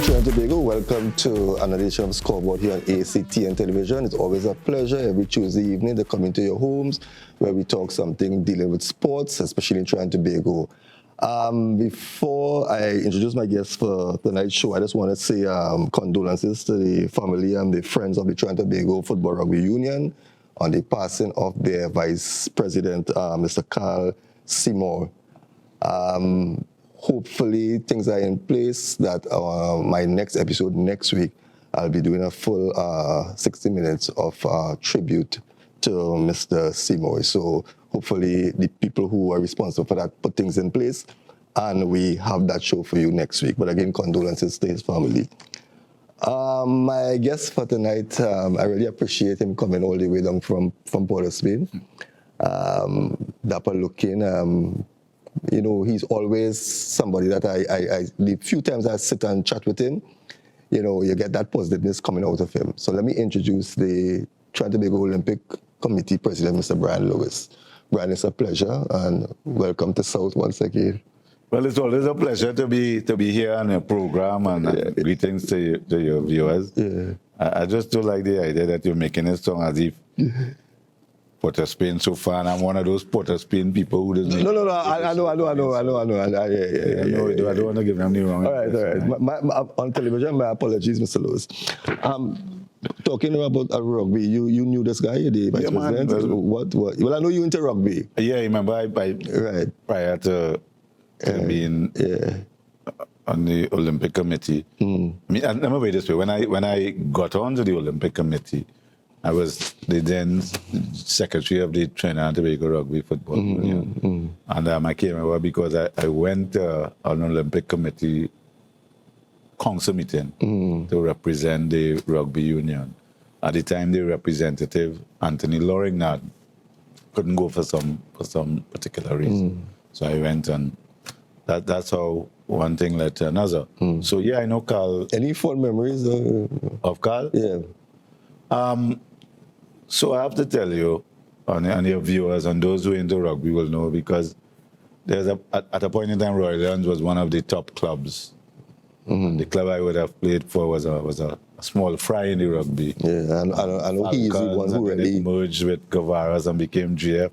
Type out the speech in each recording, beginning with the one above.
Trinidad and Tobago. Welcome to another edition of Scoreboard here on ACTN television. It's always a pleasure every Tuesday evening to come into your homes where we talk something dealing with sports, especially in Trinidad and Tobago. Before I introduce my guests for tonight's show, I just want to say condolences to the family and the friends of the Trinidad and Tobago Football Rugby Union on the passing of their Vice President, Mr. Carl Seymour. Hopefully things are in place that my next episode next week, I'll be doing a full 60 minutes of tribute to Mr. Seymour. So hopefully the people who are responsible for that put things in place, and we have that show for you next week. But again, condolences to his family. My guest for tonight, I really appreciate him coming all the way down from Port of Spain. Dapper looking. You know, he's always somebody that the few times I sit and chat with him, you know, you get that positiveness coming out of him. So let me introduce the Trinidad and Tobago Olympic Committee President, Mr. Brian Lewis. Brian, it's a pleasure, and welcome to South once again. Well, it's always a pleasure to be here on your program, and greetings to your viewers. Yeah. I just do like the idea that you're making it sound as if Port of Spain so far, and I'm one of those Port of Spain people who doesn't. No, I know. I don't want to give them the wrong. All right. On television, my apologies, Mr. Lewis. Talking about rugby, you knew this guy, the vice president. What? Well, I know you into rugby. Yeah, remember prior to being on the Olympic Committee. I mean, let me put it this way: when I got onto the Olympic Committee, I was the then secretary of the Trinidad and Tobago Rugby Football Union. And I came over because I went to an Olympic Committee council meeting to represent the rugby union. At the time, the representative, Anthony Lorignard, couldn't go for some particular reason. So I went, and that's how one thing led to another. So yeah, I know Carl. Any fond memories of Carl? Yeah. So I have to tell you, and your viewers and those who are into rugby will know, because there's at a point in time, Royal Lions was one of the top clubs. The club I would have played for was a small fry in the rugby. Yeah, I know he's the one who really merged with Gavaras and became JF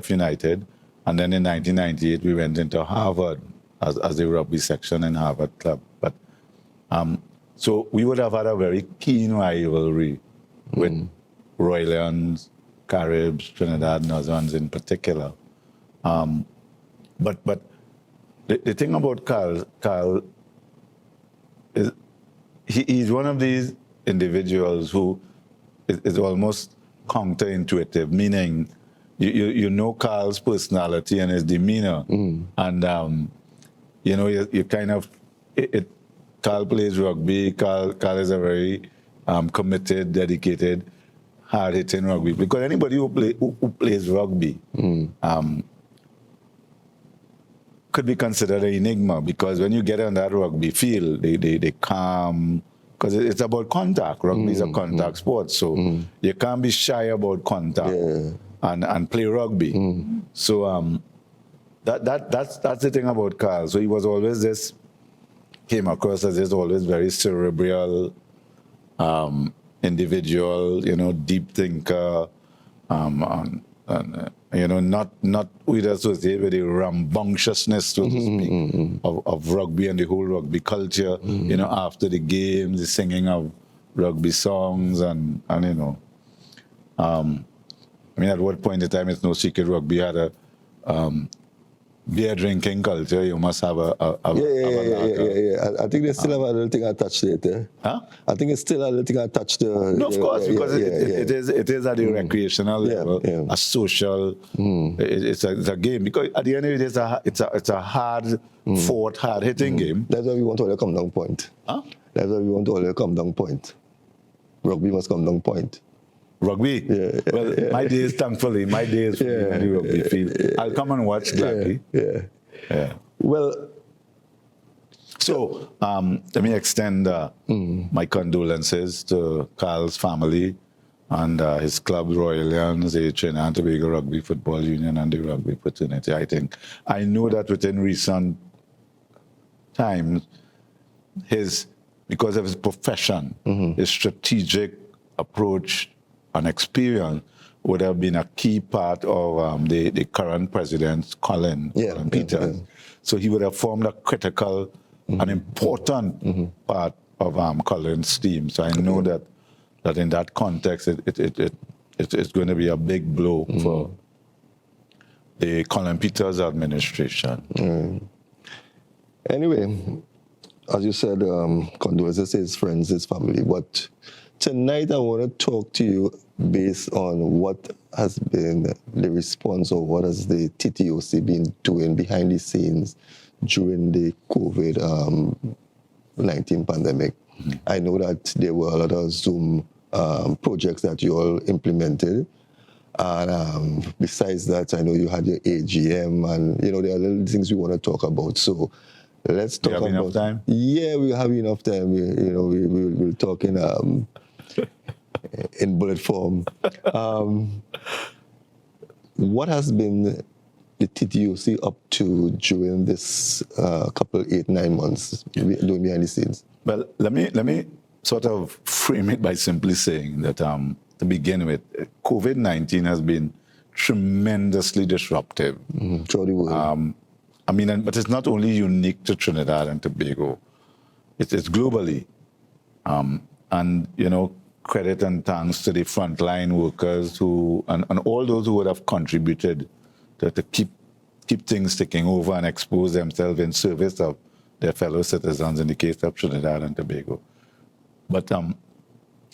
United. And then in 1998, we went into Harvard as the rugby section in Harvard Club. But so we would have had a very keen rivalry with Royal Lions, Caribs, Trinidad, Northerns in particular. But the thing about Carl is he's one of these individuals who is almost counterintuitive, meaning you know Carl's personality and his demeanor, and you know you kind of Carl plays rugby. Carl is a very committed, dedicated, hard-hitting rugby. Because anybody who plays rugby could be considered an enigma. Because when you get on that rugby field, they calm. Because it's about contact. Rugby is a contact sport, so you can't be shy about contact and play rugby. So that's the thing about Carl. So he was always came across as this always very cerebral individual, you know, deep thinker, and you know, not we'd associate with the rambunctiousness, so to speak, of rugby and the whole rugby culture. You know, after the games, the singing of rugby songs, and you know, I mean, at what point in time, it's no secret rugby had a beer drinking culture. You must have a I think they still have a little thing attached to it. Huh? I think it's still a little thing attached to. No, of course, because it is at the recreational level, a social. It's a game, because at the end of the day, it's a hard fought, hard hitting game. That's why we want to all come down point. Huh? That's why we want to all come down point. Rugby must come down point. Rugby? My days, thankfully, my days for the rugby field. I'll come and watch gladly. Yeah. Well, so let me extend my condolences to Carl's family and his club, Royal Lions, the Trinidad and Tobago Rugby Football Union, and the rugby fraternity. I know that within recent times, because of his profession, his strategic approach and experience would have been a key part of the current president, Colin Peters. Yeah. So he would have formed a critical and important part of Colin's team. So I know that in that context, it's going to be a big blow for the Colin Peters administration. Anyway, as you said, condolences to his friends, his family. But tonight I want to talk to you based on what has been the response or what has the TTOC been doing behind the scenes during the COVID-19 pandemic. I know that there were a lot of Zoom projects that you all implemented. And besides that, I know you had your AGM and, there are little things we want to talk about. So let's talk about... You have enough time? Yeah, we have enough time. We'll talk in bullet form. What has been the TTOC up to during this couple 8-9 months doing behind the scenes? Well, let me sort of frame it by simply saying that to begin with, COVID-19 has been tremendously disruptive. Throughout the world. But it's not only unique to Trinidad and Tobago. It's globally. Credit and thanks to the frontline workers and all those who would have contributed to keep things ticking over and expose themselves in service of their fellow citizens in the case of Trinidad and Tobago. But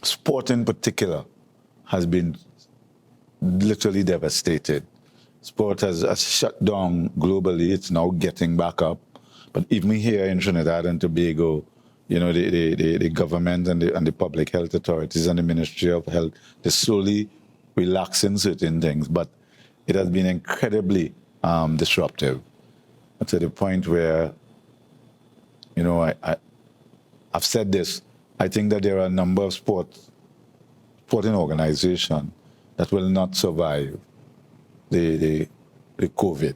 sport in particular has been literally devastated. Sport has shut down globally. It's now getting back up. But even here in Trinidad and Tobago, the government and the public health authorities and the Ministry of Health, they're slowly relaxing certain things. But it has been incredibly disruptive to the point where, I've said this, I think that there are a number of sporting organizations that will not survive the COVID.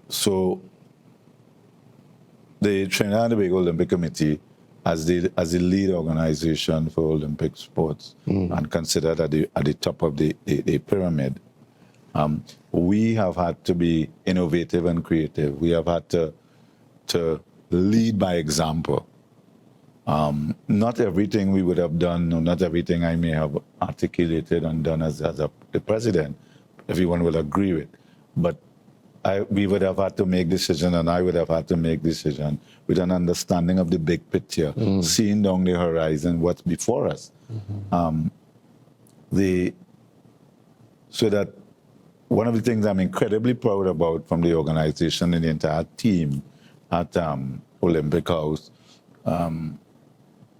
So the Trinidad and Tobago Olympic Committee, as the lead organization for Olympic sports and considered at the top of the pyramid, we have had to be innovative and creative. We have had to lead by example. Not everything we would have done, or not everything I may have articulated and done as the president, everyone will agree with. But we would have had to make decisions, and I would have had to make decisions with an understanding of the big picture, seeing down the horizon what's before us. So that one of the things I'm incredibly proud about from the organization and the entire team at Olympic House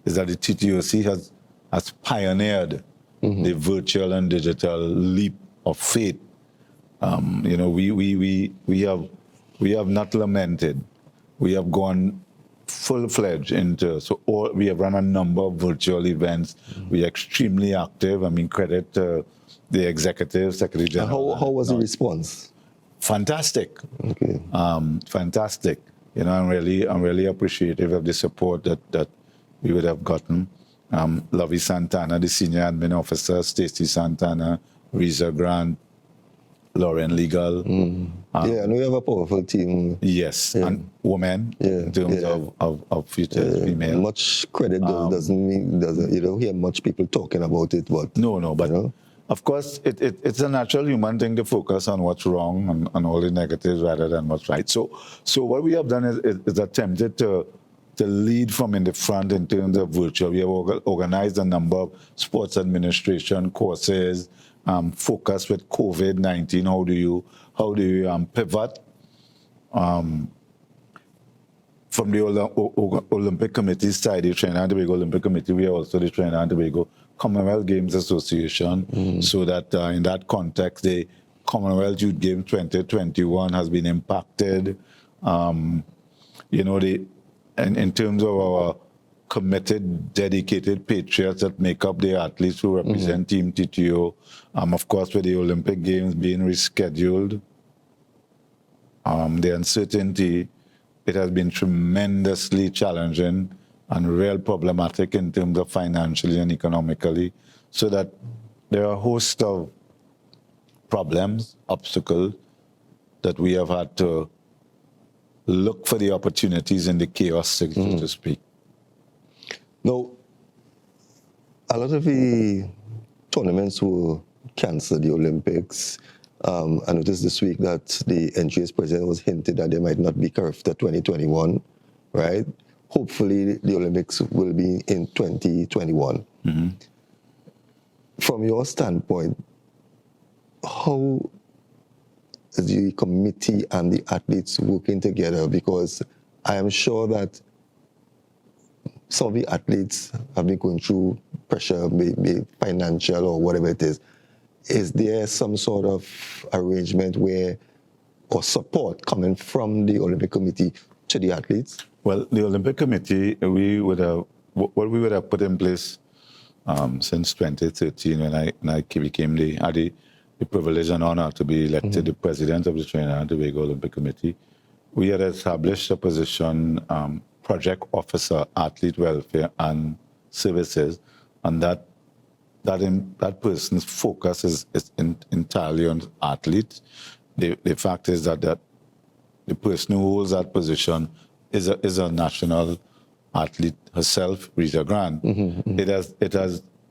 is that the TTOC has pioneered the virtual and digital leap of faith. We have not lamented. We have gone full-fledged into, we have run a number of virtual events. We are extremely active. Credit to the executive, Secretary General. How was the response? Fantastic. Okay. Fantastic. I'm really appreciative of the support that we would have gotten. Lovey Santana, the senior admin officer, Stacey Santana, Reza Grant, Lauren Legal. I know you have a powerful team. Yes, and women in terms of future female. Much credit doesn't you don't hear much people talking about it, but but of course it's a natural human thing to focus on what's wrong and all the negatives rather than what's right. So what we have done is attempted to lead from in the front in terms of virtual. We have organized a number of sports administration courses, focused with COVID-19. How do you pivot from the Olympic Committee side, the Trinidad and Tobago Olympic Committee? We are also the Trinidad and Tobago Commonwealth Games Association, so that in that context, the Commonwealth Youth Games 2021 has been impacted. In terms of our committed, dedicated patriots that make up the athletes who represent Team TTO. Of course, with the Olympic Games being rescheduled, the uncertainty it has been tremendously challenging and real problematic in terms of financially and economically, so that there are a host of problems, obstacles that we have had to look for the opportunities in the chaos, so to speak. Now, a lot of the tournaments were cancelled, the Olympics. I noticed this week that the NGA's president was hinted that they might not be after 2021, right? Hopefully, the Olympics will be in 2021. Mm-hmm. From your standpoint, how is the committee and the athletes working together? Because I am sure that some of the athletes have been going through pressure, maybe financial or whatever it is. Is there some sort of arrangement or support coming from the Olympic Committee to the athletes? Well, the Olympic Committee, what we would have put in place since 2013, when I became had the privilege and honor to be elected the president of the Trinidad and Tobago Olympic Committee. We had established a position, Project Officer, Athlete Welfare and Services, and that person's focus is entirely on athletes. The fact is that the person who holds that position is a national athlete herself, Rita Grant.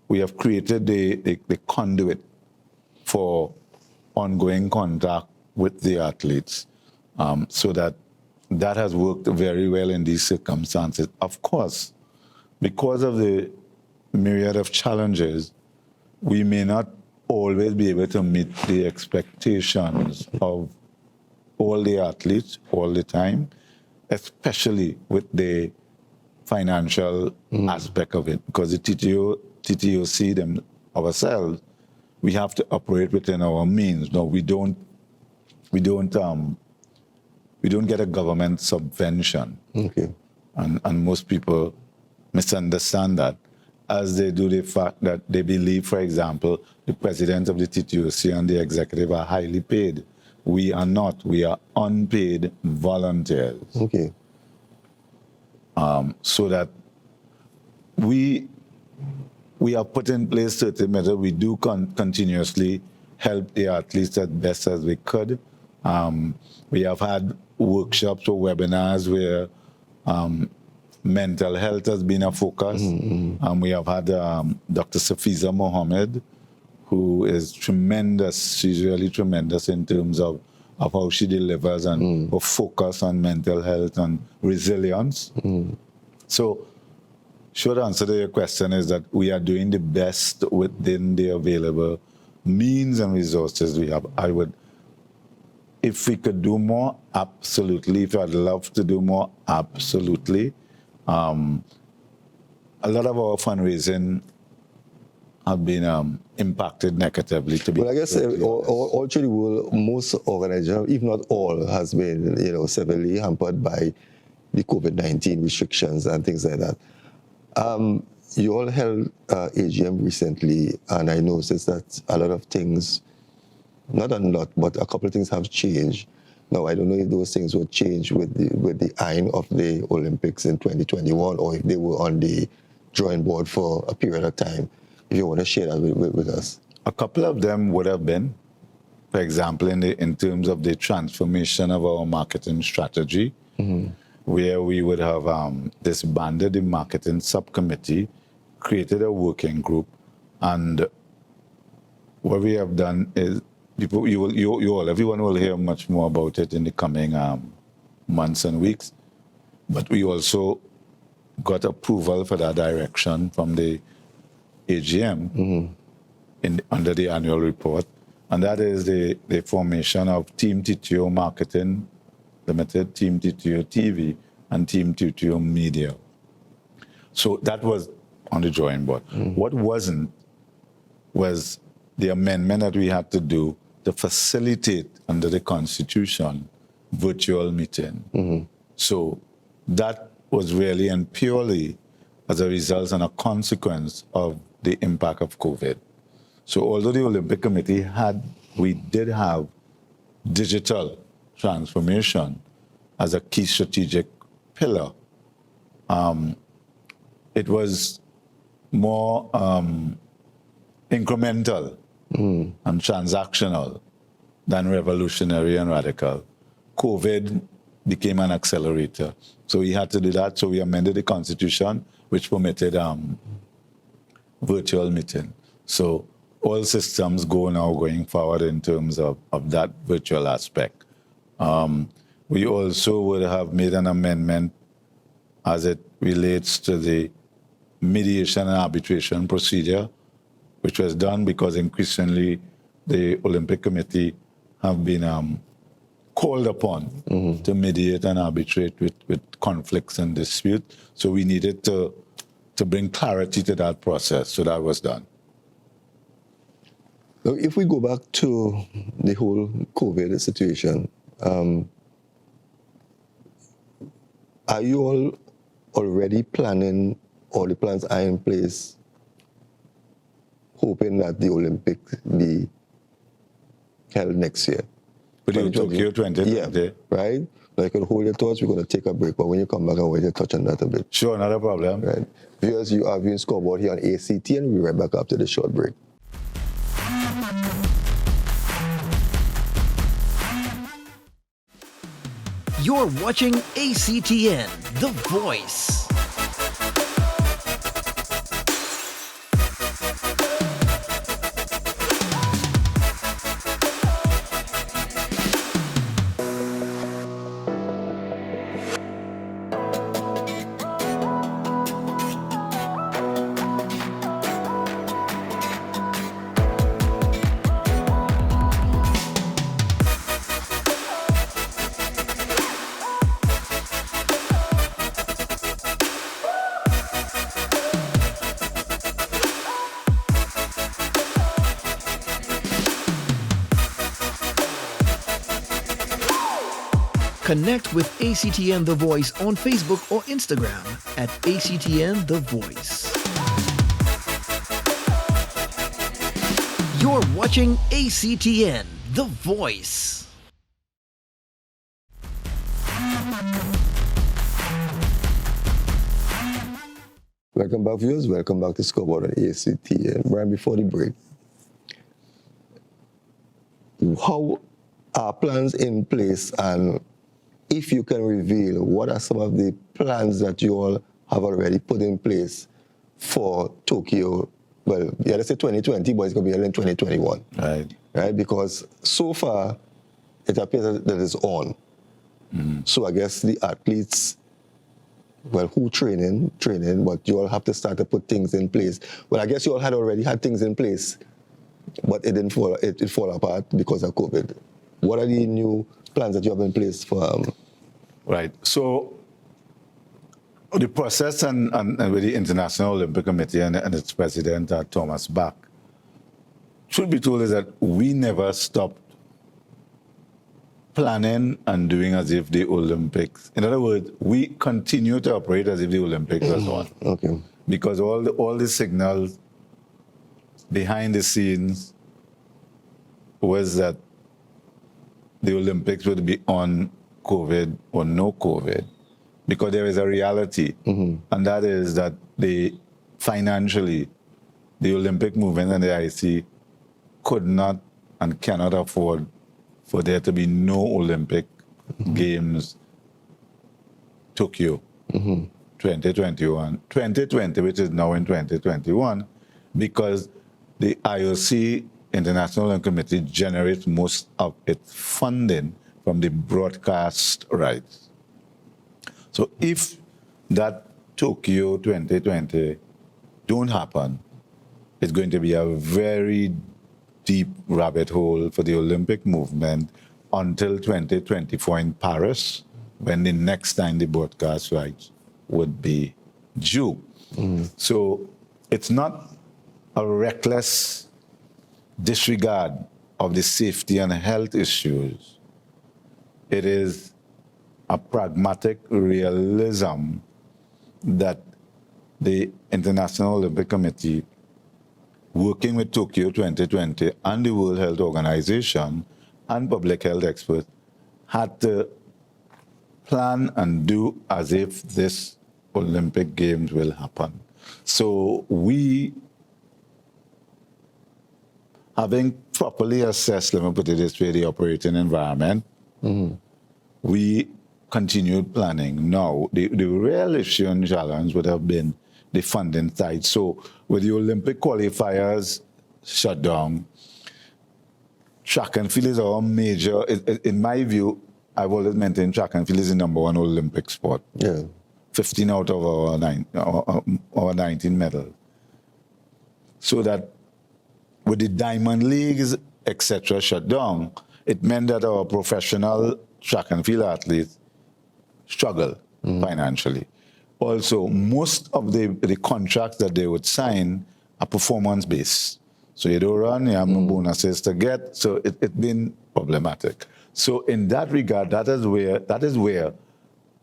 We have created the conduit for ongoing contact with the athletes, so that has worked very well in these circumstances. Of course, because of the myriad of challenges, we may not always be able to meet the expectations of all the athletes all the time, especially with the financial aspect of it, because the TTOC, them ourselves, we have to operate within our means. No, we don't get a government subvention. Okay. And most people misunderstand that, as they do the fact that they believe, for example, the president of the TTOC and the executive are highly paid. We are not. We are unpaid volunteers. Okay. So that we have put in place certain measures. We do continuously help the athletes as best as we could. We have had workshops or webinars where mental health has been a focus. We have had Dr. Safiza Mohammed, who is tremendous. She's really tremendous in terms of how she delivers and her focus on mental health and resilience. So, short answer to your question is that we are doing the best within the available means and resources we have. If we could do more, absolutely. If I'd love to do more, absolutely. A lot of our fundraising have been impacted negatively. Well, I guess all through the world, most organizations, if not all, has been severely hampered by the COVID-19 restrictions and things like that. You all held AGM recently, and I noticed that a lot of things, not a lot, but a couple of things have changed. Now, I don't know if those things will change with the aim of the Olympics in 2021, or if they were on the drawing board for a period of time. If you want to share that with us. A couple of them would have been, for example, in terms of the transformation of our marketing strategy, where we would have disbanded the marketing subcommittee, created a working group, and what we have done is everyone will hear much more about it in the coming months and weeks. But we also got approval for that direction from the AGM under the annual report, and that is the formation of Team TTO Marketing Limited, Team TTO TV, and Team TTO Media. So that was on the drawing board. What wasn't was the amendment that we had to do to facilitate under the Constitution virtual meeting. So that was really and purely as a result and a consequence of the impact of COVID. So although the Olympic Committee we did have digital transformation, as a key strategic pillar. It was more incremental and transactional than revolutionary and radical. COVID became an accelerator. So we had to do that. So we amended the Constitution, which permitted virtual meeting. So all systems go now going forward in terms of that virtual aspect. We also would have made an amendment as it relates to the mediation and arbitration procedure, which was done because increasingly the Olympic Committee have been called upon to mediate and arbitrate with conflicts and disputes. So we needed to bring clarity to that process. So that was done. Now, if we go back to the whole COVID situation, are you all already planning, or the plans are in place, hoping that the Olympics be held next year? But in Tokyo 2020? Yeah, right? Now you can hold your thoughts, we're going to take a break, but when you come back, I want you to touch on that a bit. Sure, not a problem. Right. Viewers, you are viewing Scoreboard here on ACTN. We'll be right back after the short break. You're watching ACTN, The Voice. Connect with ACTN The Voice on Facebook or Instagram at ACTN The Voice. You're watching ACTN The Voice. Welcome back, viewers. Welcome back to Scoreboard on ACTN. Brian, before the break, how are plans in place, and if you can reveal, what are some of the plans that you all have already put in place for Tokyo? Well, yeah, let's say 2020, but it's going to be held in 2021. Right? Because so far, it appears that it's on. So I guess the athletes, well, who training, but you all have to start to put things in place. Well, I guess you all had already had things in place, but it didn't fall, it fall apart because of COVID. What are the new plans that you have in place for? Right. So the process and with the International Olympic Committee and its president, Thomas Bach, should be told is that we never stopped planning and doing as if the Olympics, in other words, we continue to operate as if the Olympics was on. Okay. Because all the signals behind the scenes was that the Olympics would be on COVID or no COVID, because there is a reality, and that is that financially, the Olympic movement and the IC could not and cannot afford for there to be no Olympic Games Tokyo 2021, 2020, which is now in 2021, because the IOC, International Olympic Committee, generates most of its funding from the broadcast rights. So if that Tokyo 2020 don't happen, it's going to be a very deep rabbit hole for the Olympic movement until 2024 in Paris, when the next time the broadcast rights would be due. So it's not a reckless disregard of the safety and health issues. It is a pragmatic realism that the International Olympic Committee, working with Tokyo 2020 and the World Health Organization and public health experts, had to plan and do as if this Olympic Games will happen. So we, having properly assessed, let me put it this way, the operating environment, we continued planning. Now, the real issue and challenge would have been the funding side. So with the Olympic qualifiers shut down, track and field is our major, in my view, I've always maintained track and field is the number one Olympic sport. Yeah. 15 out of our 19 medals. So that with the Diamond Leagues, etc., shut down, it meant that our professional track and field athletes struggle financially. Also, most of the contracts that they would sign are performance-based. So you don't run, you have no bonuses to get, so it's been problematic. So in that regard, that is where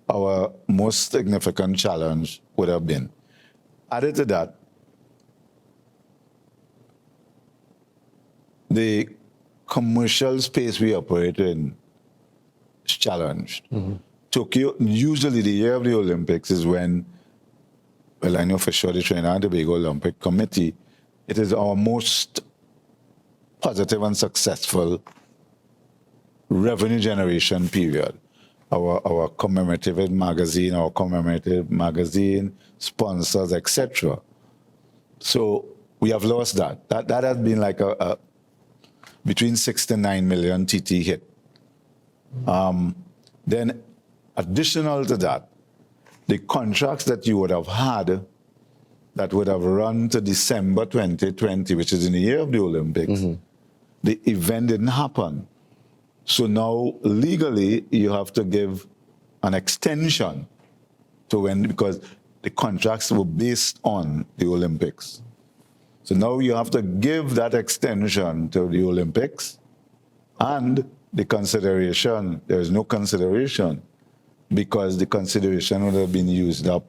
our most significant challenge would have been. Added to that, the commercial space we operate in is challenged. Tokyo, usually the year of the Olympics is when, well, I know for sure the Trinidad and Tobago Olympic Committee, it is our most positive and successful revenue generation period. Our commemorative magazine, sponsors, etc. So we have lost that. That has been like a between 6 to 9 million TT hit. Then additional to that, the contracts that you would have had that would have run to December 2020, which is in the year of the Olympics, the event didn't happen. So now, legally, you have to give an extension to when, because the contracts were based on the Olympics. So now you have to give that extension to the Olympics and the consideration. There is no consideration because the consideration would have been used up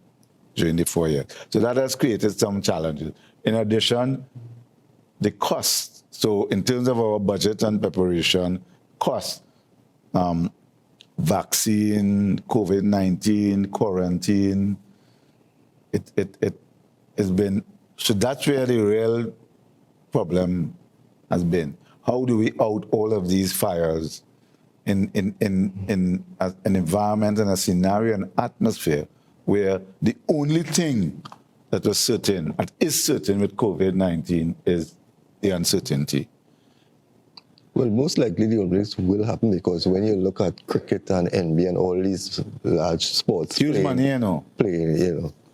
during the 4 years. So that has created some challenges. In addition, the cost. So in terms of our budget and preparation, cost, vaccine, COVID-19, quarantine, it has been, so that's where the real problem has been. How do we out all of these fires in an environment and a scenario and atmosphere where the only thing that was certain, that is certain with COVID-19 is the uncertainty? Well, most likely the Olympics will happen because when you look at cricket and NBA and all these large sports, huge money, you know.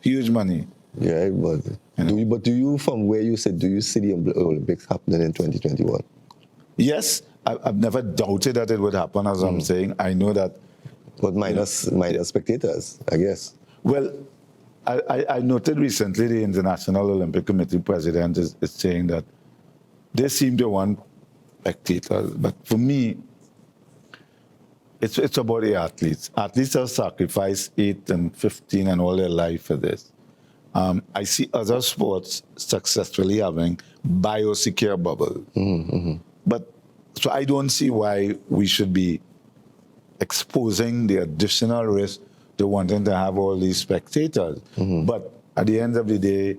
Huge money. Yeah, but do you, from where you said, do you see the Olympics happening in 2021? Yes, I've never doubted that it would happen, as I'm saying. I know that. But minus spectators, I guess. Well, I noted recently the International Olympic Committee president is saying that they seem to want spectators. But for me, it's about the athletes. Athletes have sacrificed 8 and 15 and all their life for this. I see other sports successfully having biosecure bubbles. But so I don't see why we should be exposing the additional risk to wanting to have all these spectators. But at the end of the day,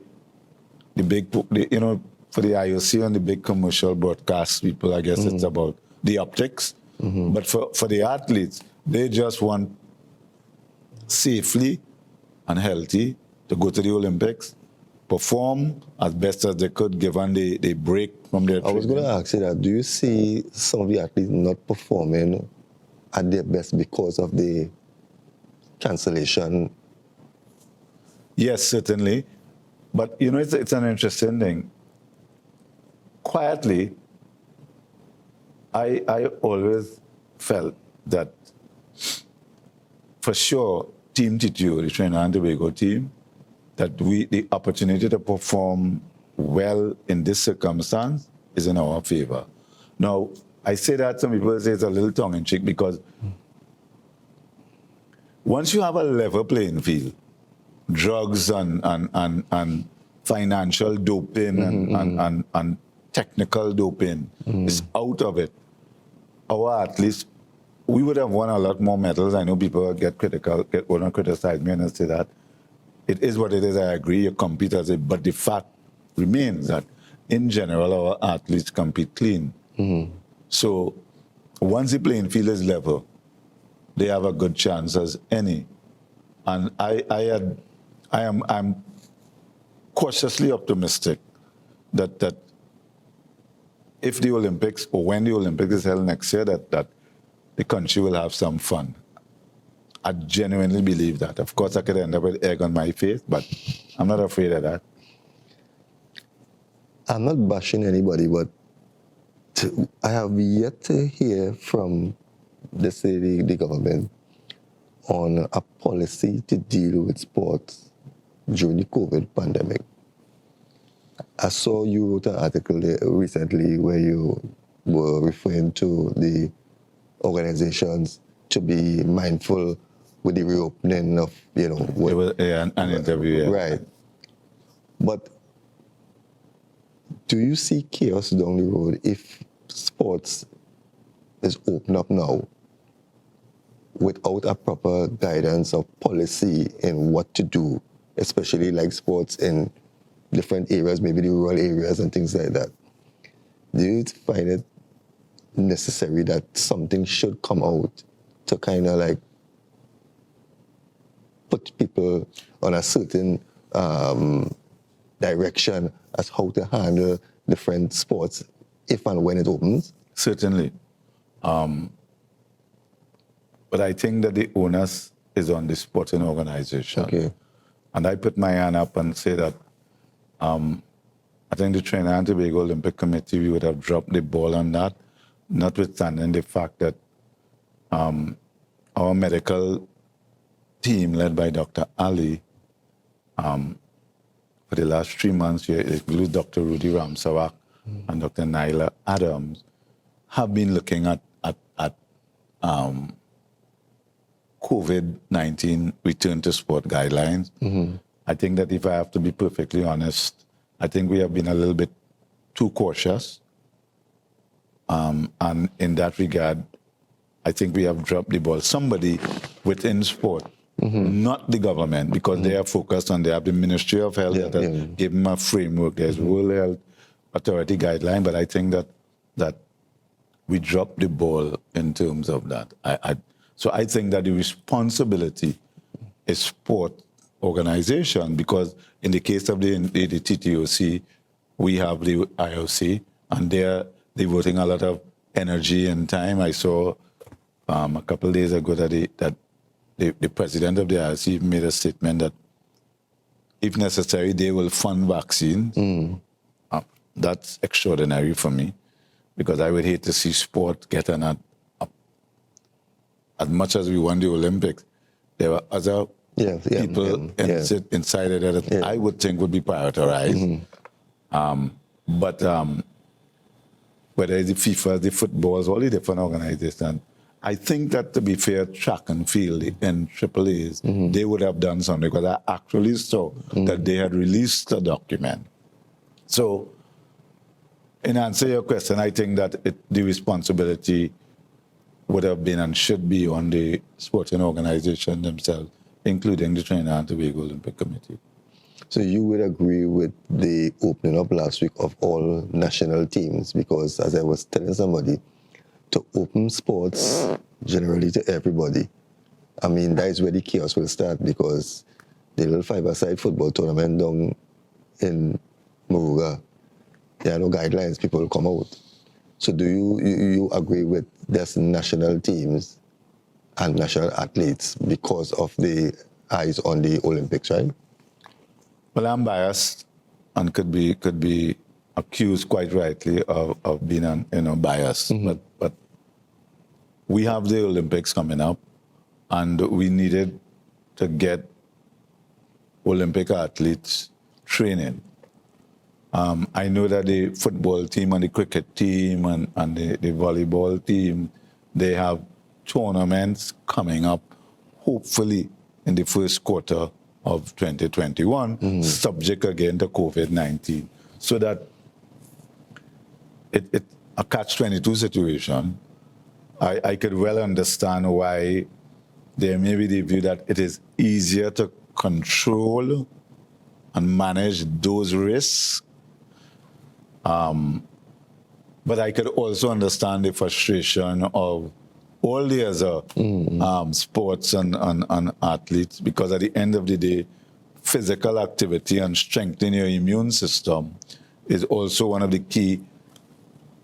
for the IOC and the big commercial broadcast people, I guess it's about the optics. But for the athletes, they just want safely and healthy to go to the Olympics, perform as best as they could given the break from their training. I was going to ask you that. Do you see some of the athletes not performing at their best because of the cancellation? Yes, certainly. But, it's an interesting thing. Quietly, I always felt that, for sure, Team TTO, the Trinidad and Tobago team, that the opportunity to perform well in this circumstance is in our favor. Now, I say that, some people say it's a little tongue-in-cheek because once you have a level playing field, drugs and financial doping and technical doping is out of it, our athletes we would have won a lot more medals. I know people want to criticize me and say that. It is what it is. I agree. You compete as it, but the fact remains that in general, our athletes compete clean. So once the playing field is level, they have a good chance as any. And I'm cautiously optimistic that if the Olympics, or when the Olympics is held next year, that the country will have some fun. I genuinely believe that. Of course, I could end up with egg on my face, but I'm not afraid of that. I'm not bashing anybody, but I have yet to hear from the government on a policy to deal with sports during the COVID pandemic. I saw you wrote an article recently where you were referring to the organizations to be mindful with the reopening of, It was an interview, yeah. Right. But do you see chaos down the road if sports is open up now without a proper guidance of policy in what to do, especially like sports in different areas, maybe the rural areas and things like that? Do you find it necessary that something should come out to kind of like put people on a certain direction as how to handle different sports if and when it opens? Certainly. But I think that the onus is on the sporting organization. Okay. And I put my hand up and say that I think the Trinidad and Tobago Olympic Committee, we would have dropped the ball on that, notwithstanding the fact that our medical team, led by Dr. Ali, for the last 3 months, it includes Dr. Rudy Ramsawak and Dr. Naila Adams, have been looking at COVID-19 return to sport guidelines. I think that if I have to be perfectly honest, I think we have been a little bit too cautious. And in that regard, I think we have dropped the ball. Somebody within sport, not the government, because they are focused on, they have the Ministry of Health that give them a framework. There's World Health Authority guideline, but I think that we dropped the ball in terms of that. So I think that the responsibility is sport organization, because in the case of the TTOC, we have the IOC, and they're devoting a lot of energy and time. I saw a couple of days ago that the president of the IOC made a statement that if necessary, they will fund vaccines. That's extraordinary for me, because I would hate to see sport get on as much as we won the Olympics. There were other people inside it that I would think would be prioritized. But whether it's the FIFA, the footballs, all the different organizations, I think that, to be fair, track and field and AAAs, they would have done something, because I actually saw that they had released a document. So, in answer to your question, I think that the responsibility would have been and should be on the sporting organization themselves, including the Trinidad and Tobago Olympic Committee. So you would agree with the opening up last week of all national teams, because as I was telling somebody, to open sports generally to everybody, I mean, that is where the chaos will start, because the little five-a-side football tournament down in Moruga, there are no guidelines, people will come out. So do you agree with this national teams and national athletes because of the eyes on the Olympics, right? Well, I'm biased and could be accused quite rightly of being biased. But we have the Olympics coming up, and we needed to get Olympic athletes training. I know that the football team and the cricket team and the volleyball team, they have tournaments coming up, hopefully in the first quarter of 2021, subject again to COVID-19. So that it's a catch-22 situation. I could well understand why there may be the view that it is easier to control and manage those risks. But I could also understand the frustration of all the other sports and athletes, because at the end of the day, physical activity and strengthening your immune system is also one of the key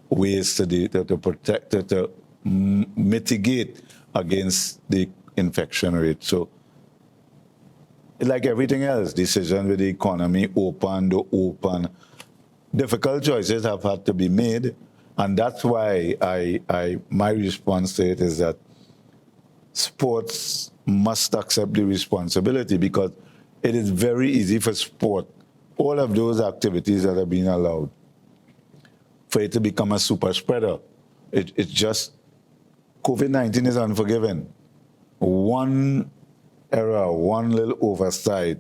ways to protect, to mitigate against the infection rate. So, like everything else, decision with the economy, open to open, difficult choices have had to be made. And that's why my response to it is that sports must accept the responsibility, because it is very easy for sport, all of those activities that are being allowed, for it to become a super spreader. It's just, COVID-19 is unforgiving. One error, one little oversight,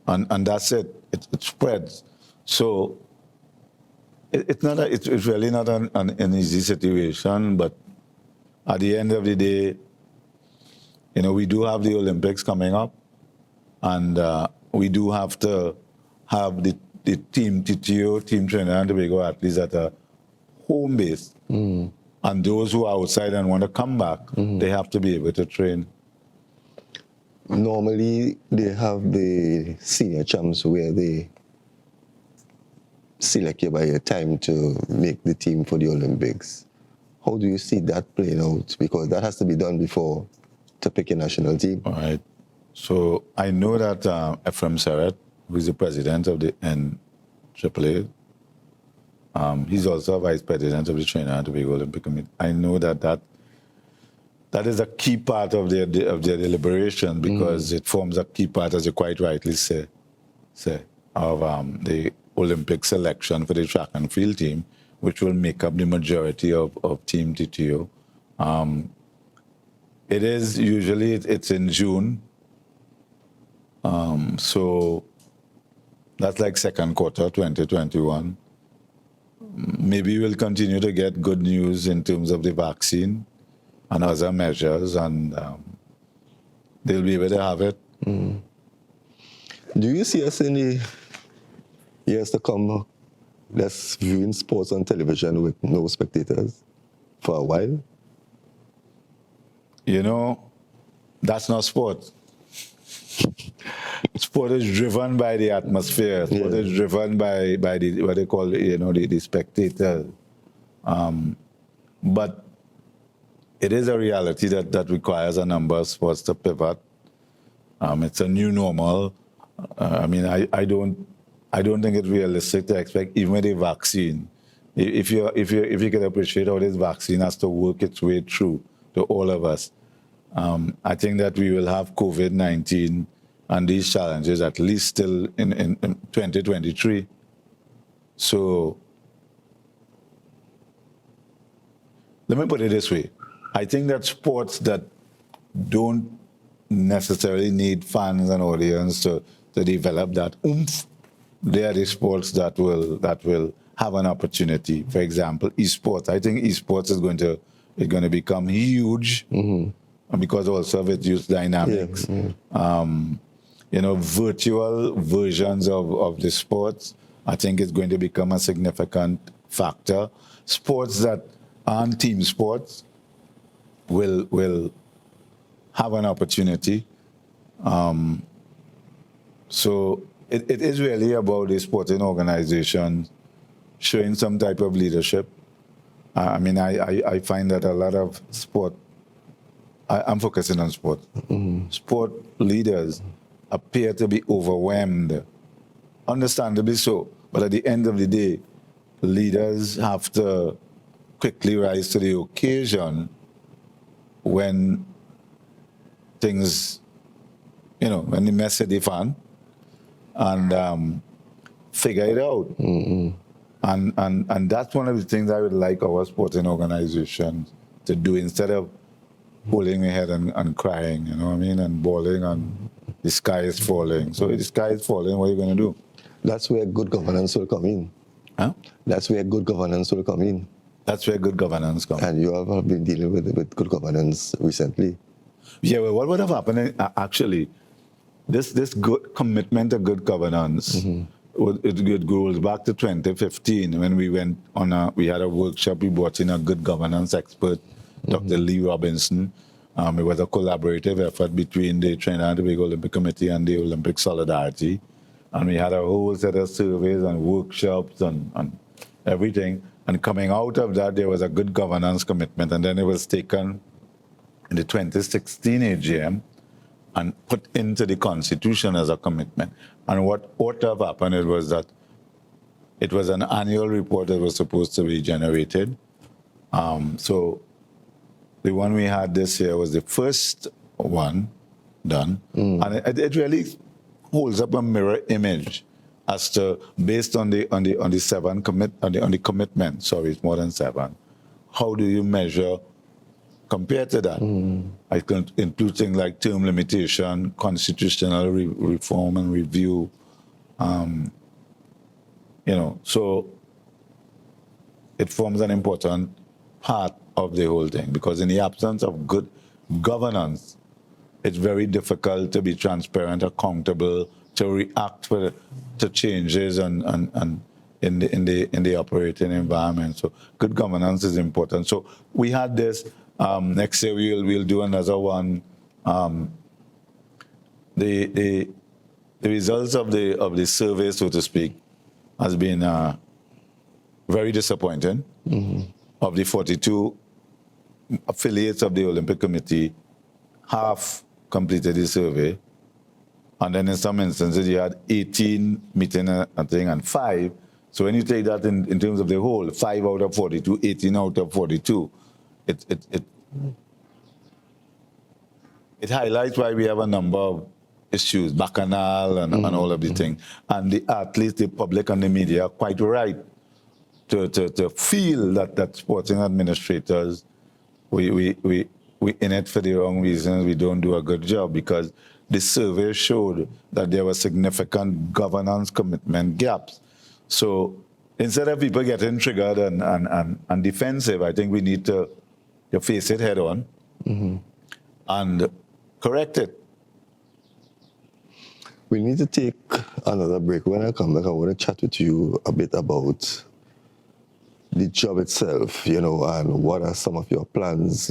and that's it. It spreads. So it's really not an easy situation, but at the end of the day, we do have the Olympics coming up, and we do have to have the team TTO, Team Trinidad and Tobago athletes that are home-based. And those who are outside and want to come back, they have to be able to train. Normally, they have the senior champs where they select you by your time to make the team for the Olympics. How do you see that playing out? Because that has to be done before to pick a national team. All right. So I know that Ephraim Serret, who is the president of the NAAA, he's also a vice president of the Trinidad and Tobago Olympic Committee. I know that is a key part of their deliberation, because it forms a key part, as you quite rightly say, of the Olympic selection for the track and field team, which will make up the majority of Team TTO. It is usually, it's in June. So that's like second quarter 2021. Maybe we'll continue to get good news in terms of the vaccine and other measures, and they'll be able to have it. Do you see us in the years to come, just viewing sports on television with no spectators for a while? That's not sport. Sport is driven by the atmosphere. Sport is driven by the, what they call, the spectator. But it is a reality that requires a number of sports to pivot. It's a new normal. I don't think it's realistic to expect, even with a vaccine, if you can appreciate how this vaccine has to work its way through to all of us. I think that we will have COVID-19 and these challenges at least still in 2023. So let me put it this way. I think that sports that don't necessarily need fans and audience to develop that oomph, they are the sports that will have an opportunity. For example, esports. I think esports is going to become huge, because also of its use dynamics. Virtual versions of the sports, I think is going to become a significant factor. Sports that aren't team sports will have an opportunity. So it is really about the sporting organization showing some type of leadership. I find that a lot of sport, I'm focusing on sport. Sport leaders appear to be overwhelmed, understandably so. But at the end of the day, leaders have to quickly rise to the occasion when things, when the mess hit the fan, and figure it out. And that's one of the things I would like our sporting organizations to do, instead of holding my head and crying, and bawling, and the sky is falling. So if the sky is falling, what are you going to do? That's where good governance will come in. Huh? That's where good governance will come in. That's where good governance comes. And you have been dealing with good governance recently. Yeah, well, what would have happened actually? This good commitment to good governance, it goes back to 2015 when we went on we had a workshop. We brought in a good governance expert, Dr. Lee Robinson. It was a collaborative effort between the Trinidad and Tobago Olympic Committee and the Olympic Solidarity, and we had a whole set of surveys and workshops and everything. And coming out of that, there was a good governance commitment, and then it was taken in the 2016 AGM and put into the Constitution as a commitment. And what ought to have happened was that it was an annual report that was supposed to be generated. So the one we had this year was the first one done, and it really holds up a mirror image as to, based on the commitment. Sorry, it's more than 7. How do you measure compared to that? I can include things like term limitation, constitutional reform and review. So it forms an important part of the whole thing, because in the absence of good governance, it's very difficult to be transparent, accountable, to react to changes and in the operating environment. So good governance is important. So we had this. Next year we'll do another one. The results of the survey, so to speak, has been very disappointing. Of the 42 affiliates of the Olympic Committee, half completed the survey. And then in some instances, you had 18 meeting and 5. So when you take that in terms of the whole, 5 out of 42, 18 out of 42, it highlights why we have a number of issues, bacchanal and all of the things. And the athletes, the public and the media are quite right to feel that sporting administrators, we in it for the wrong reasons, we don't do a good job, because the survey showed that there were significant governance commitment gaps. So instead of people getting triggered and defensive, I think we need to face it head on and correct it. We need to take another break. When I come back, I want to chat with you a bit about the job itself, and what are some of your plans,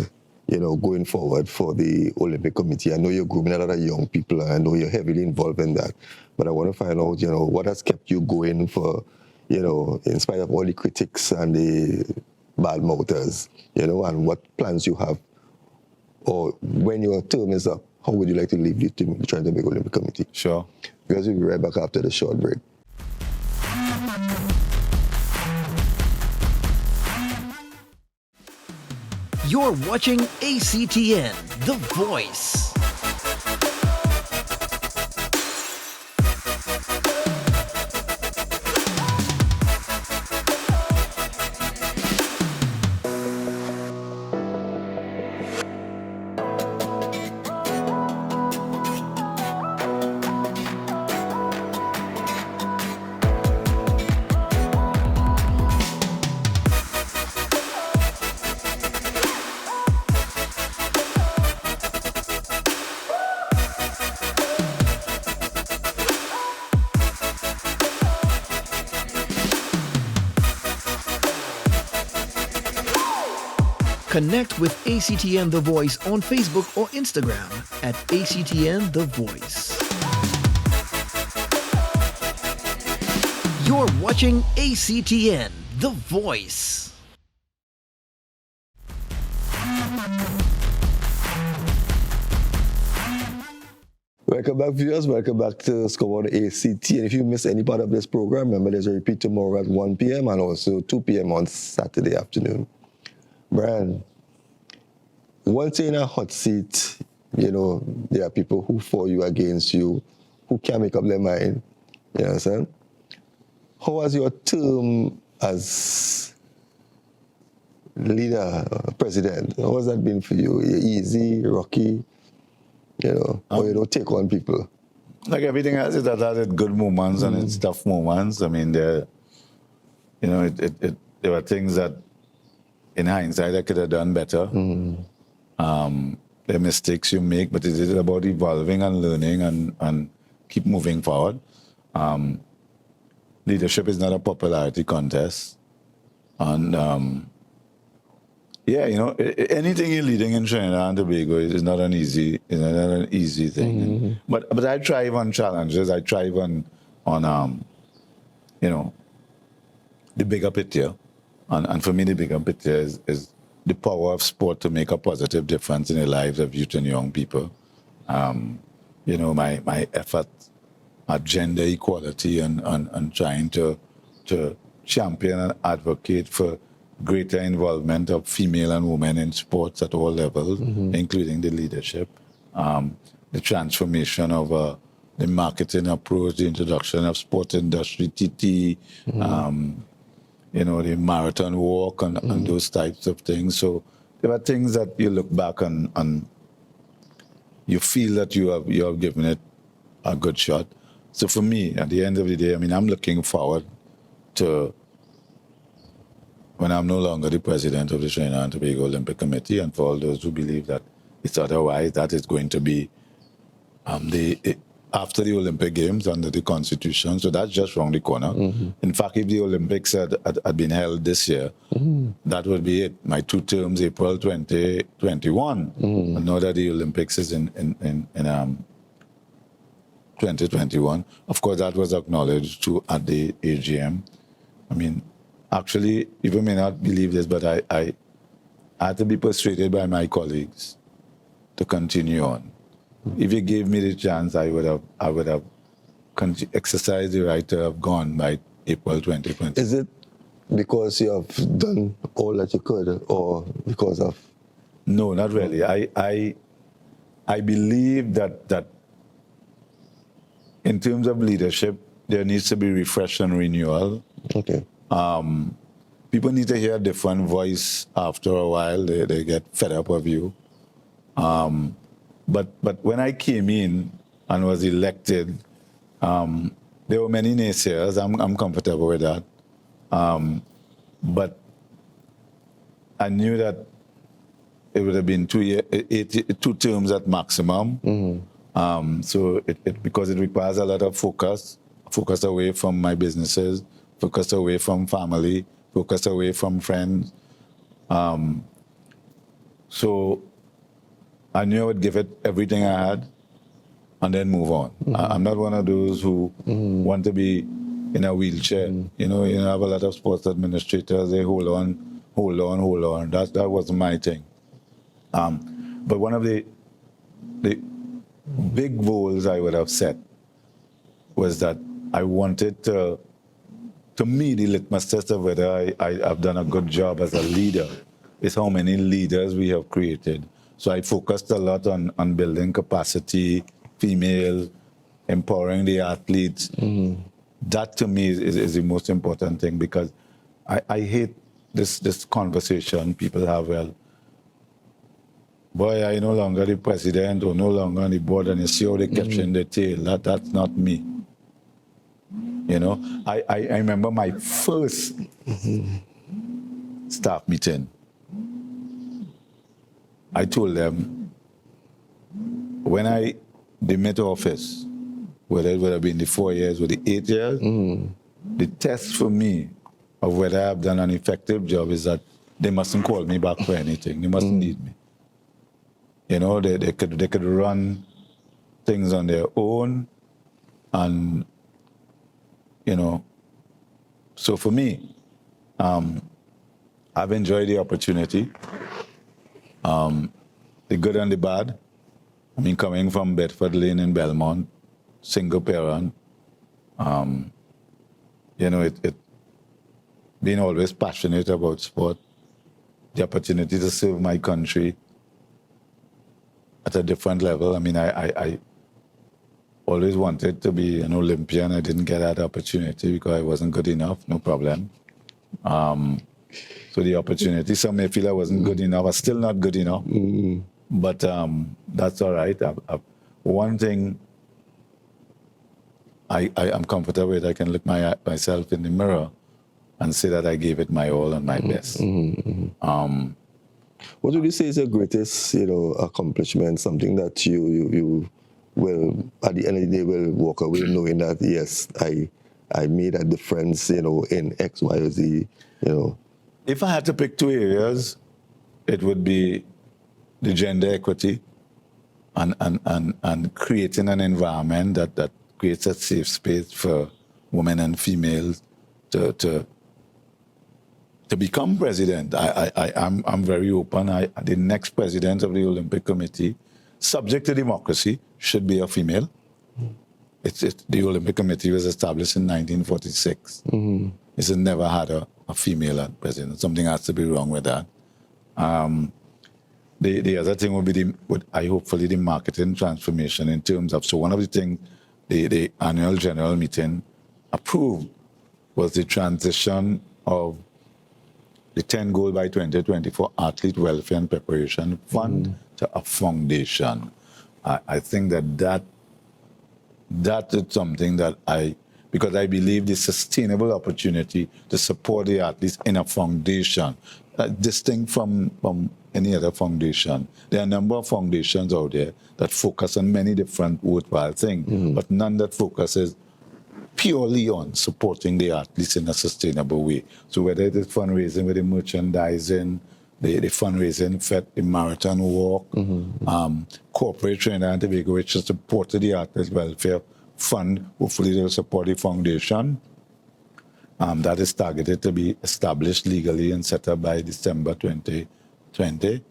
going forward for the Olympic Committee. I know you're grooming a lot of young people, and I know you're heavily involved in that. But I want to find out, what has kept you going for, in spite of all the critics and the bad mouthers, and what plans you have, or when your term is up, how would you like to leave the Trinidad and Tobago Olympic Committee? Sure. Because we'll be right back after the short break. You're watching ACTN, The Voice. Connect with ACTN The Voice on Facebook or Instagram at ACTN The Voice. You're watching ACTN The Voice. Welcome back, viewers. Welcome back to Scoreboard ACT. And if you miss any part of this program, remember there's a repeat tomorrow at 1 p.m. and also 2 p.m. on Saturday afternoon. Brian, once you're in a hot seat, there are people who for you, against you, who can't make up their mind. You understand? How was your term as leader, president? How has that been for you? Easy, rocky? Or you don't take on people? Like everything else, it has its good moments and its tough moments. I mean, there were things that in hindsight, I could have done better. There are mistakes you make, but it is about evolving and learning and keep moving forward. Leadership is not a popularity contest. And anything you're leading in Trinidad and Tobago is not an easy thing. But I thrive on challenges. I thrive on the bigger picture. And for me, the bigger picture is the power of sport to make a positive difference in the lives of youth and young people. My effort at gender equality and trying to champion and advocate for greater involvement of female and women in sports at all levels, including the leadership, the transformation of the marketing approach, the introduction of sports industry, TT, the marathon walk and those types of things. So there are things that you look back and you feel that you have given it a good shot. So for me, at the end of the day, I'm looking forward to when I'm no longer the president of the Trinidad and Tobago Olympic Committee, and for all those who believe that it's otherwise, that is going to be after the Olympic Games under the Constitution. So that's just around the corner. In fact, if the Olympics had been held this year, that would be it. My 2 terms, April 2021. And now that the Olympics is in 2021, of course, that was acknowledged too at the AGM. Actually, people may not believe this, but I had to be persuaded by my colleagues to continue on. If you gave me the chance, I would have exercised the right to have gone by April 2020. Is it because you have done all that you could, or because of? No, not really. I believe that in terms of leadership, there needs to be refresh and renewal. Okay. People need to hear a different voice after a while. They get fed up of you. But when I came in and was elected, there were many naysayers. I'm comfortable with that. But I knew that it would have been 2 terms at maximum. So because it requires a lot of focus away from my businesses, focus away from family, focus away from friends. So I knew I would give it everything I had and then move on. I'm not one of those who want to be in a wheelchair. You have a lot of sports administrators, they hold on. That wasn't my thing. But one of the big goals I would have set was that I wanted to me, the litmus test of whether I've done a good job as a leader is how many leaders we have created. So I focused a lot on building capacity, female, empowering the athletes. That to me is the most important thing, because I hate this conversation people have, well, boy, I no longer the president or no longer on the board, and you see how they catching the tail. That's not me. I remember my first staff meeting. I told them, when I demit office, whether it would have been the 4 years or the 8 years, the test for me of whether I've done an effective job is that they mustn't call me back for anything. They mustn't need me. They could run things on their own, and so for me, I've enjoyed the opportunity, the good and the bad. Coming from Bedford Lane in Belmont, single parent, being always passionate about sport, the opportunity to serve my country at a different level. I always wanted to be an Olympian. I didn't get that opportunity because I wasn't good enough, no problem. So the opportunity, some may feel I wasn't good enough. I was still not good enough. But that's all right. One thing I am comfortable with, I can look myself in the mirror and say that I gave it my all and my best. What would you say is your greatest, accomplishment? Something that you will, at the end of the day, will walk away knowing that yes, I made a difference, in X, Y, or Z, If I had to pick two areas, it would be the gender equity and creating an environment that creates a safe space for women and females to become president. I'm very open. The next president of the Olympic Committee, subject to democracy, should be a female. The Olympic Committee was established in 1946. It's never had a female as president. Something has to be wrong with that. The other thing would be hopefully the marketing transformation in terms of, so one of the things the annual general meeting approved was the transition of the 10 goal by 2024 athlete welfare and preparation fund to a foundation. I think that is something that because I believe the sustainable opportunity to support the athletes in a foundation, distinct from any other foundation. There are a number of foundations out there that focus on many different worthwhile things, but none that focuses purely on supporting the athletes in a sustainable way. So whether it is fundraising with the merchandising, the fundraising for the marathon walk, corporate Trinidad and Tobago, which is supported the athletes welfare fund, hopefully they'll support the foundation. That is targeted to be established legally and set up by December 2020.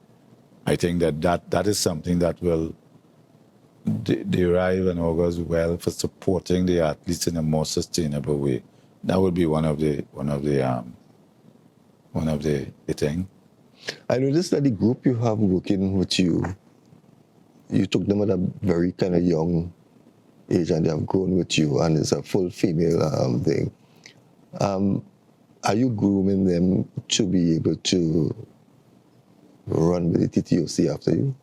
I think that is something that will derive and augurs well for supporting the athletes in a more sustainable way. That would be one of the thing. I noticed that the group you have working with you took them at a very kind of young age and they have grown with you, and it's a full female thing. Are you grooming them to be able to run with the TTOC after you?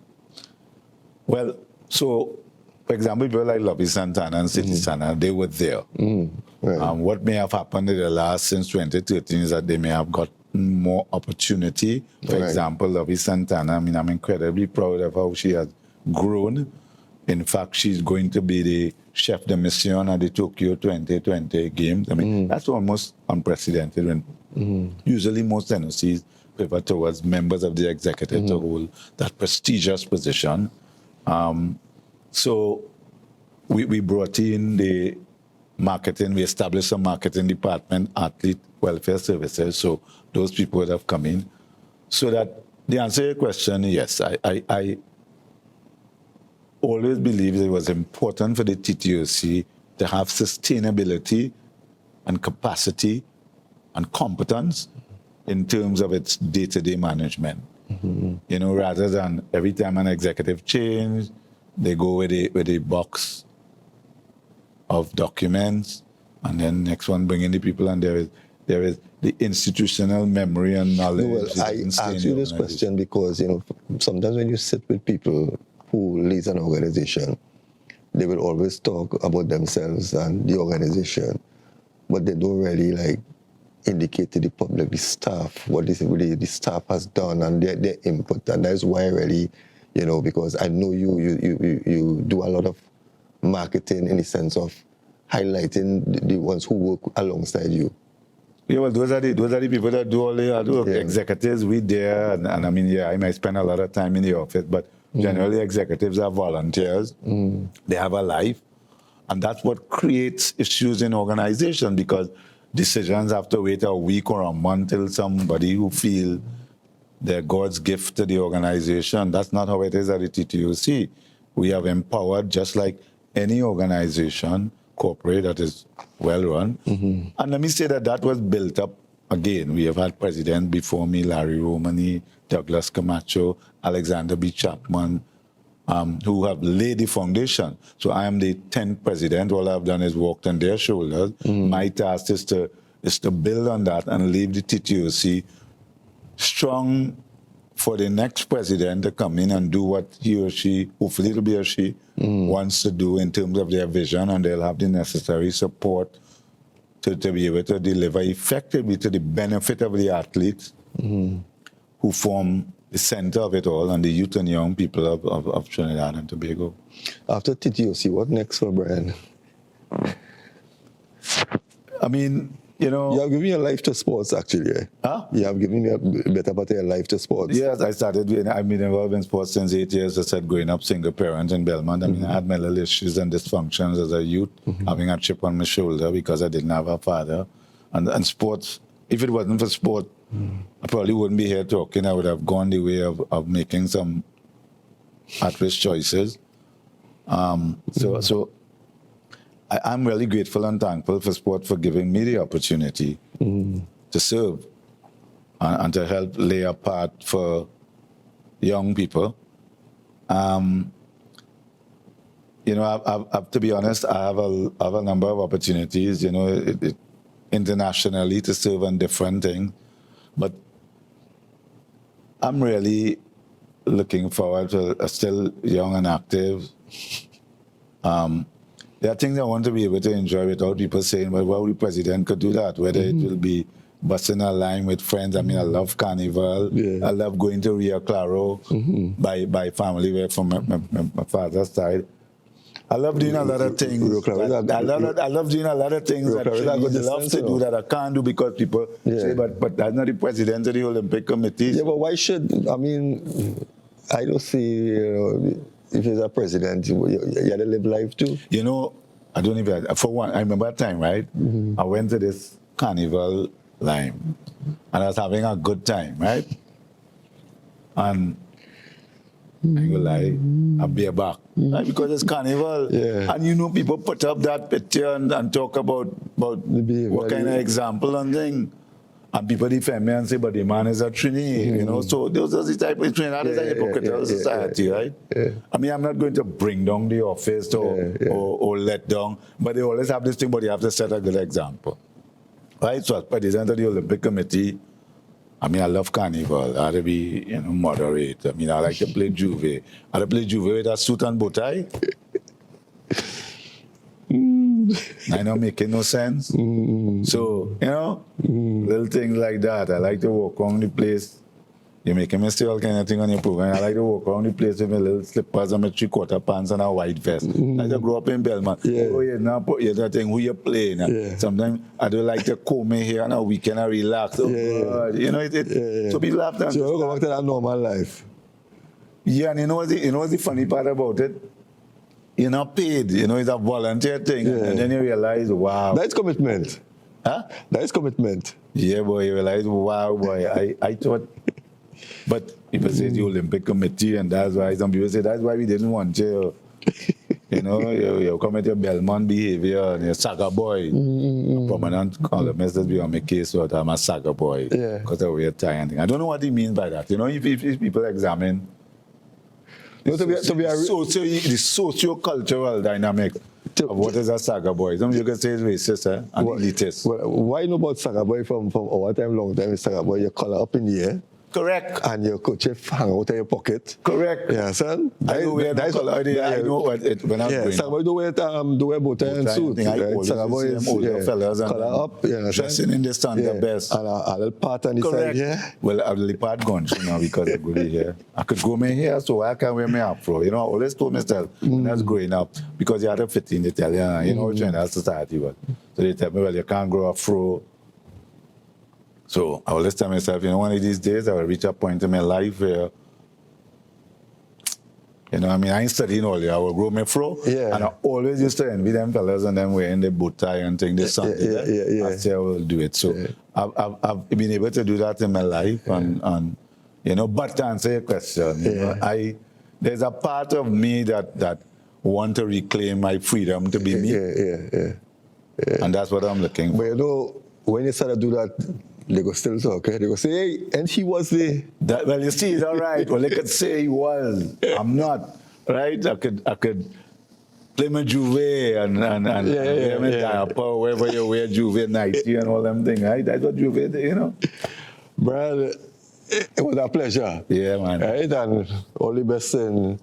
Well, so, for example, people like Lobby Santana and City Santana, they were there. Right. What may have happened in the last, since 2013, is that they may have got more opportunity. For example, Lobby Santana, I'm incredibly proud of how she has grown. In fact, she's going to be the chef de mission at the Tokyo 2020 Games. That's almost unprecedented when usually most NOCs pivot towards members of the executive to hold that prestigious position. So we brought in the marketing, we established a marketing department, athlete welfare services, so those people would have come in. So that the answer to your question, yes, I always believed it was important for the TTOC to have sustainability and capacity and competence in terms of its day-to-day management. Rather than every time an executive change, they go with a box of documents, and then next one bring in the people, and there is the institutional memory and knowledge. Well, I ask you this question because, sometimes when you sit with people who leads an organization, they will always talk about themselves and the organization, but they don't really indicate to the public, the staff, what the staff has done and their input. And that's why really, because I know you do a lot of marketing in the sense of highlighting the ones who work alongside you. Yeah, well, those are the people that do all the hard work. Executives, we there, and I might spend a lot of time in the office, but generally executives are volunteers. They have a life, and that's what creates issues in organization, because decisions have to wait a week or a month till somebody who feel they're God's gift to the organization. That's not how it is at the TTOC. We have empowered, just like any organization, corporate that is well run. And let me say that was built up again. We have had presidents before me, Larry Romani, Douglas Camacho, Alexander B. Chapman, who have laid the foundation. So I am the 10th president. All I've done is walked on their shoulders. My task is to build on that and leave the TTOC strong for the next president to come in and do what he or she, hopefully it'll be a she, wants to do in terms of their vision, and they'll have the necessary support to be able to deliver effectively to the benefit of the athletes who form the center of it all, and the youth and young people of Trinidad and Tobago. After TTOC, what next for Brian? I mean, you know... You have given your life to sports, actually. Eh? Huh? You have given your better part of your life to sports. Yes, I've been involved in sports since 8 years. I said growing up single parent in Belmont. I mean, I had my little issues and dysfunctions as a youth, having a chip on my shoulder because I didn't have a father. And sports, if it wasn't for sport, I probably wouldn't be here talking. I would have gone the way of making some at-risk choices. So I'm really grateful and thankful for sport for giving me the opportunity to serve and to help lay a path for young people. You know, I've, to be honest, I have a number of opportunities, you know, internationally to serve on different things. But I'm really looking forward to still young and active. There are things I want to be able to enjoy without people saying, well, the president could do that, whether it will be busting a line with friends. I mean, I love Carnival. Yeah. I love going to Rio Claro by family, where from my father's side. I love doing a lot of things. I love doing a lot of things that I would love to do that I can't do because people say, but that's not the president of the Olympic Committee. Yeah, but why should, I mean, I don't see, you know, if you're a president, you got to live life too. You know, I don't even, for one, I remember a time, right? I went to this carnival line and I was having a good time, right? And I ain't gonna lie, I'll be back. Right? Because it's carnival. Yeah. And you know, people put up that picture and talk about what kind of example and thing. And people defend me and say, but the man is a Trini, you know. So those are the type of Trinidad is a hypocritical society, right? Yeah. I mean, I'm not going to bring down the office or let down, but they always have this thing, but you have to set a good example. Right? So as president of the Olympic Committee, I mean, I love carnival. I had to be, you know, moderate. I mean, I like to play juve. I had to play juve with a suit and bow tie. I know making no sense. So, you know, little things like that. I like to walk around the place. You're making me say all kind of thing on your program. I like to walk around the place with my little slippers and my 3/4 pants and a white vest. I like to grow up in Belmont. Oh, yeah, now you're that thing, who you playing. Sometimes I do like to comb my hair on a weekend and relax. Oh, God. You know, so people have to understand. So you go back to that normal life. Yeah, and you know what's the funny part about it? You're not paid, you know, it's a volunteer thing. And then you realize, wow. That's commitment. Huh? That is commitment. Yeah, boy, you realize, wow, boy, I thought, but people say the Olympic Committee, and that's why some people say that's why we didn't want you. You know, you come at your Belmont behavior and you're a saga boy. A prominent columnist has been on my case, so I'm a saga boy. Because of wear tie and thing. I don't know what he means by that. You know, if people examine the socio-cultural dynamic of what is a saga boy. Some you can say it's racist and elitist. Well, why know about saga boy from our time, long time? Saga boy, you color up in the air. Correct. And your coach hang out of your pocket. Correct. Yeah, son. I know where the color is. I know what it when I'm going. Saga boy do wear bow tie and suit. Saga boy is older fellas and color up. Yeah, dressing in the standard best. And a little part on the side here. Well, a little part gone now because I go here. I could grow my hair, so I can wear my afro. You know, I always told myself when I was growing up, because you had to fit in the Italian, you know, Trinidad society was. So they tell me, well, you can't grow afro. So I always tell myself, you know, one of these days I will reach a point in my life where, you know, I mean, I ain't studying all year. I will grow my fro. Yeah. And I always used to envy them fellas and them wearing the bow tie and thing, this Sunday. I say I will do it. So I've been able to do that in my life. And you know, but to answer your question, you know, there's a part of me that want to reclaim my freedom to be me. And that's what I'm looking for. But you know, when you start to do that, they go still talk, They go say, hey, and he was there. Well, you see, it's all right. Well, they could say he was. I'm not, right? I could play my juve and wear my diaper, wherever you wear juve, nighty and all them things, right? That's what juve is, you know? Brad, it was a pleasure. Yeah, man. Right? And all the best in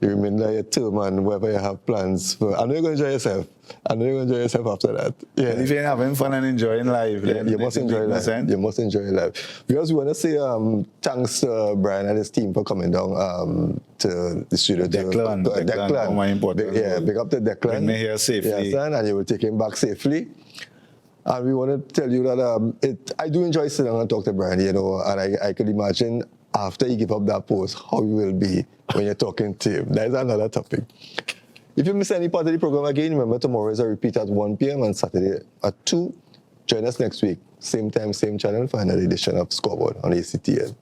the remainder of your term and whatever you have plans for. I know you're going to enjoy yourself. I know you're going to enjoy yourself after that. Yeah. If you're having fun and enjoying life, then you must enjoy life. You must enjoy life. Because we want to say thanks to Brian and his team for coming down to the studio. Declan. More important. Big up to Declan. Bring me here safely. Yes, and you will take him back safely. And we want to tell you that I do enjoy sitting down and talk to Brian, you know, and I could imagine after he give up that post, how he will be when you're talking to him. That is another topic. If you miss any part of the program again, remember tomorrow is a repeat at 1 p.m. and Saturday at 2. Join us next week. Same time, same channel for another edition of Scoreboard on ACTN.